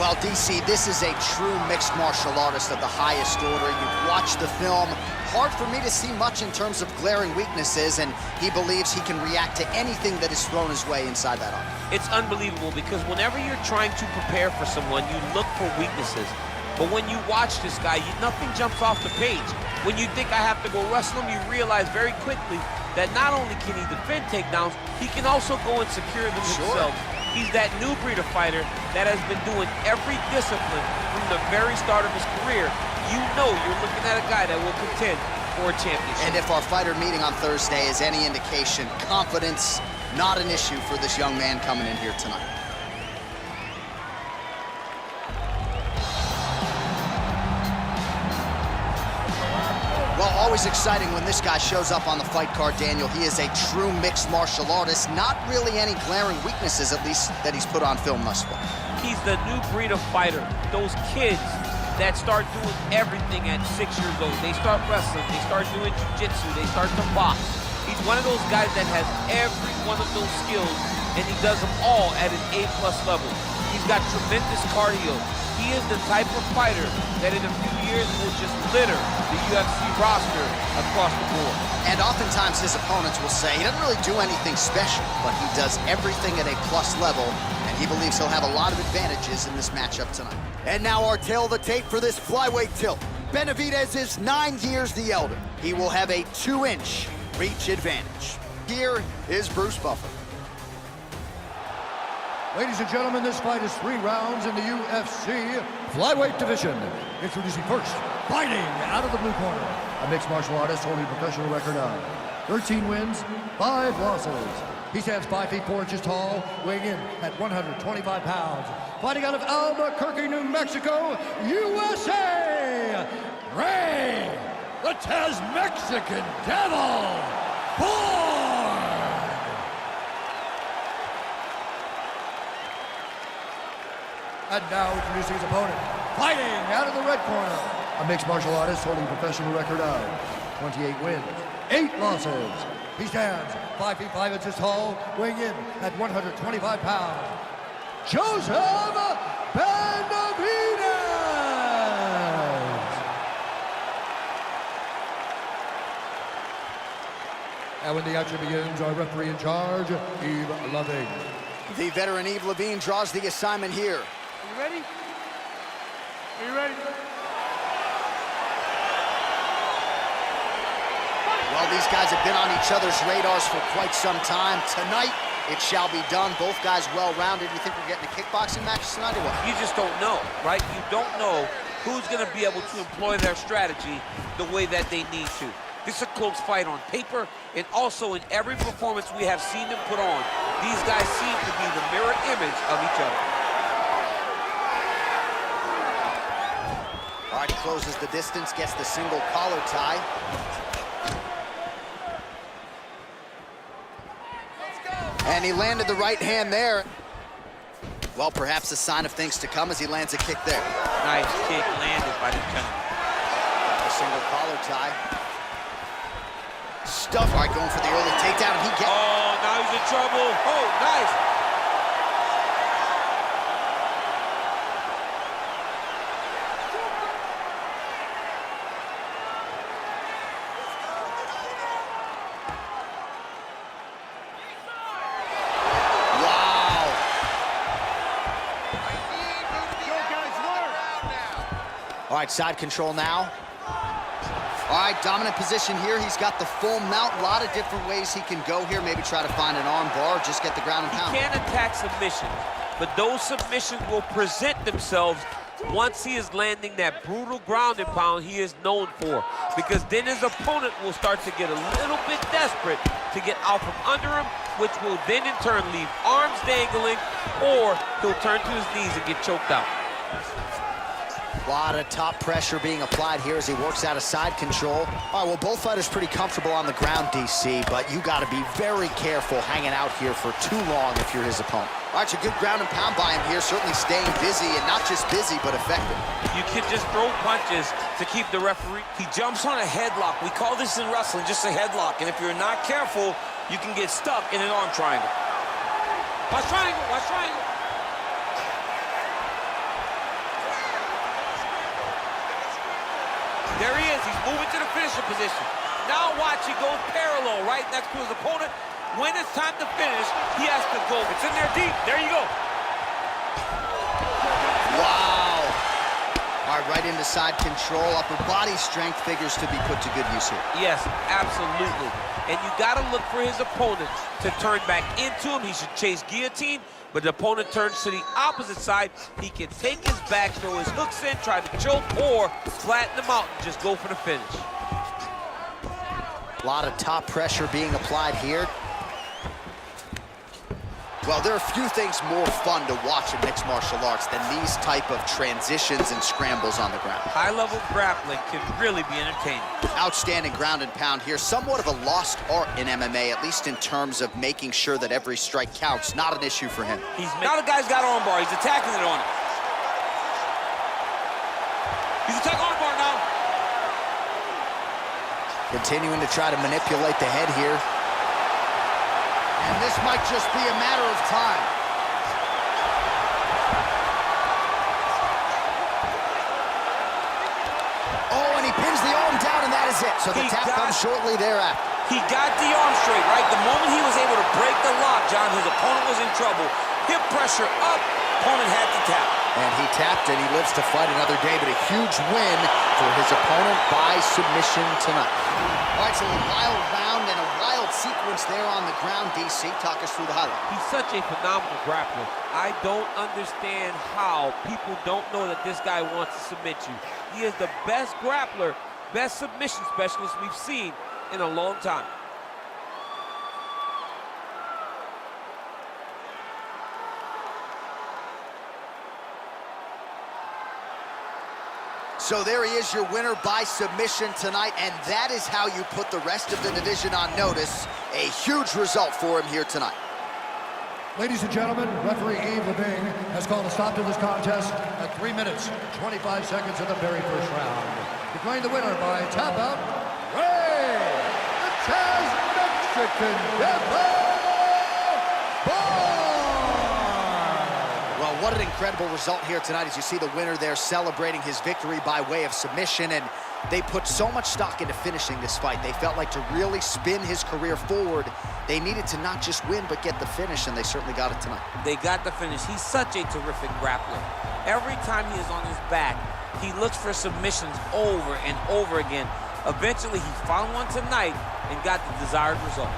Well, DC, this is a true mixed martial artist of the highest order. You've watched the film. Hard for me to see much in terms of glaring weaknesses, and he believes he can react to anything that is thrown his way inside that arm. It's unbelievable because whenever you're trying to prepare for someone, you look for weaknesses. But when you watch this guy, nothing jumps off the page. When you think I have to go wrestle him, you realize very quickly that not only can he defend takedowns, he can also go and secure them himself. He's that new breed of fighter that has been doing every discipline from the very start of his career. You know you're looking at a guy that will contend for a championship. And if our fighter meeting on Thursday is any indication, confidence, not an issue for this young man coming in here tonight. Well, always exciting when this guy shows up on the fight card, Daniel. He is a true mixed martial artist. Not really any glaring weaknesses, at least, that he's put on film thus far. He's the new breed of fighter. Those kids that start doing everything at 6 years old. They start wrestling, they start doing jiu-jitsu, they start to box. He's one of those guys that has every one of those skills, and he does them all at an A+ level. He's got tremendous cardio. He is the type of fighter that in a few years will just litter the UFC roster across the board. And oftentimes his opponents will say he doesn't really do anything special, but he does everything at a plus level, and he believes he'll have a lot of advantages in this matchup tonight. And now our tail of the tape for this flyweight tilt. Benavidez is 9 years the elder. He will have a 2-inch reach advantage. Here is Bruce Buffer. Ladies and gentlemen, this fight is 3 rounds in the UFC flyweight division. Introducing first, fighting out of the blue corner, a mixed martial artist holding a professional record of 13 wins, 5 losses. He stands 5 feet 4 inches tall, weighing in at 125 pounds. Fighting out of Albuquerque, New Mexico, USA, Ray, the Taz-Mexican Devil, Borg! And now introducing his opponent, fighting out of the red corner, a mixed martial artist holding a professional record of 28 wins, 8 losses. He stands 5 feet 5 inches tall, weighing in at 125 pounds. Joseph Benavidez! And when the action begins, our referee in charge, Yves Loving. The veteran Yves Levine draws the assignment here. Are you ready? Are you ready? Well, these guys have been on each other's radars for quite some time. Tonight, it shall be done. Both guys well-rounded. You think we're getting a kickboxing match tonight or what? You just don't know, right? You don't know who's going to be able to employ their strategy the way that they need to. This is a close fight on paper, and also in every performance we have seen them put on, these guys seem to be the mirror image of each other. All right, closes the distance, gets the single collar tie. And he landed the right hand there. Well, perhaps a sign of things to come as he lands a kick there. Nice kick landed by the gentleman. A single collar tie. Stuff. All right, going for the early takedown, and he gets... Oh, now he's in trouble. Oh, nice. All right, side control now. All right, dominant position here. He's got the full mount. A lot of different ways he can go here. Maybe try to find an arm bar or just get the ground and pound. He can attack submissions, but those submissions will present themselves once he is landing that brutal ground and pound he is known for. Because then his opponent will start to get a little bit desperate to get out from under him, which will then in turn leave arms dangling, or he'll turn to his knees and get choked out. A lot of top pressure being applied here as he works out of side control. All right, well, both fighters pretty comfortable on the ground, DC, but you got to be very careful hanging out here for too long if you're his opponent. All right, it's a good ground and pound by him here, certainly staying busy, and not just busy, but effective. You can just throw punches to keep the referee. He jumps on a headlock. We call this in wrestling just a headlock, and if you're not careful, you can get stuck in an arm triangle. Watch triangle, watch triangle. move into the finishing position. Now watch, he goes parallel right next to his opponent. When it's time to finish, he has to go. It's in there deep. There you go. Wow. All right, right into side control. Upper body strength figures to be put to good use here. Yes, absolutely. And you got to look for his opponent to turn back into him. He should chase guillotine, but the opponent turns to the opposite side. He can take his back, throw his hooks in, try to choke, or flatten him out and just go for the finish. A lot of top pressure being applied here. Well, there are few things more fun to watch in mixed martial arts than these type of transitions and scrambles on the ground. High-level grappling can really be entertaining. Outstanding ground and pound here. Somewhat of a lost art in MMA, at least in terms of making sure that every strike counts. Not an issue for him. Now the guy's got armbar. He's attacking it on him. He's attacking armbar now. Continuing to try to manipulate the head here. And this might just be a matter of time. Oh, and he pins the arm down, and that is it. So the tap comes shortly thereafter. He got the arm straight, right? The moment he was able to break the lock, John, his opponent was in trouble. Hip pressure up, opponent had to tap. And he tapped, and he lives to fight another day, but a huge win for his opponent by submission tonight. All right, so a wild round and a wild sequence there on the ground. DC, talk us through the highlight. He's such a phenomenal grappler. I don't understand how people don't know that this guy wants to submit you. He is the best grappler, best submission specialist we've seen in a long time. So there he is, your winner by submission tonight, and that is how you put the rest of the division on notice. A huge result for him here tonight. Ladies and gentlemen, referee Yves Levine has called a stop to this contest at 3 minutes, 25 seconds of the very first round. Declaring the winner by tap out, Ray, the Chaz Mexican Devil Borg! Well, what an incredible result here tonight as you see the winner there celebrating his victory by way of submission, and they put so much stock into finishing this fight. They felt like to really spin his career forward, they needed to not just win, but get the finish, and they certainly got it tonight. They got the finish. He's such a terrific grappler. Every time he is on his back, he looks for submissions over and over again. Eventually, he found one tonight and got the desired result.